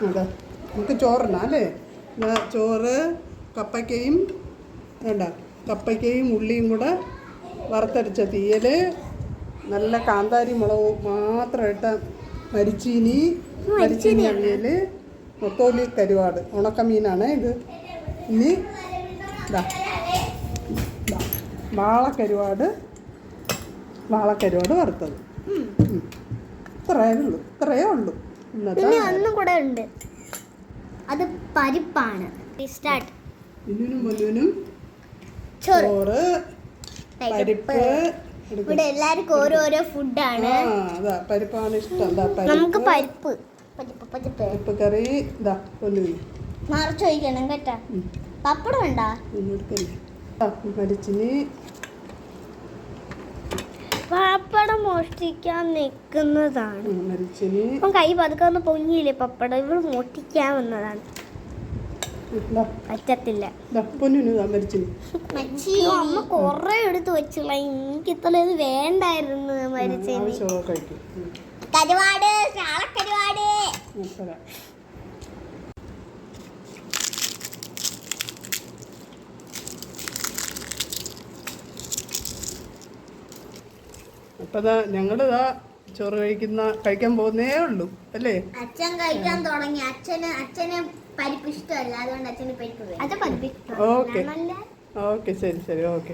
അതെ നമുക്ക് ചോറിനാ അല്ലേ ചോറ് കപ്പയ്ക്കയും വേണ്ട കപ്പയ്ക്കയും ഉള്ളിയും കൂടെ വറുത്തരച്ച തീയൽ നല്ല കാന്താരി മുളക് മാത്രം ഇട്ട മരിച്ചീനി അവിയൽ നൊത്തോലി കരുവാട് ഉണക്കമീനാണ് ഇത്. ഇനി ഇതാ വാളക്കരുവാട് വറുത്തത്. ഇത്രയേ ഉള്ളൂ ഇന്നത്തെ. ഒന്നും കൂടെ ഉണ്ട്, അത് പരിപ്പാണ്. ഇതിനും മുന്നിനും ചോറ് പരിപ്പ്. ഇവിടെ എല്ലാവർക്കും ഓരോരോ ഫുഡാണ്. അതാ പരിപ്പാണ് ഇഷ്ടം. നമുക്ക് പരിപ്പ് കറി ഇതാ പൊന്നു മറച്ചു വയ്ക്കണം കേട്ടാ. പപ്പടം ഉണ്ടാ മരിച്ചിനി പപ്പടം മോഷ്ടിക്കാൻ നിൽക്കുന്നതാണ്. മരിച്ചിനി കൈ പതുക്കെ ഒന്ന് പൊങ്ങിയില്ലേ പപ്പടം, ഇവള് മോഷ്ടിക്കാൻ വന്നതാണ്. പറ്റത്തില്ല. അമ്മ കൊറേ എടുത്ത് വെച്ചില്ല, എനിക്ക് ഇത്ര ഇത് വേണ്ടായിരുന്നു. മരിച്ചതിന് കരുവാട് ചാളക്കരുവാട്. അപ്പൊ ഞങ്ങളിതാ ചോറ് കഴിക്കാൻ പോകുന്നേ ഉള്ളൂ അല്ലേ. അച്ഛൻ കഴിക്കാൻ തുടങ്ങി. അച്ഛന് പരിപ്പ് ഇഷ്ടമല്ല, അതുകൊണ്ട് അച്ഛന് പരിപ്പ്. ഓക്കെ ശരി ഓക്കെ.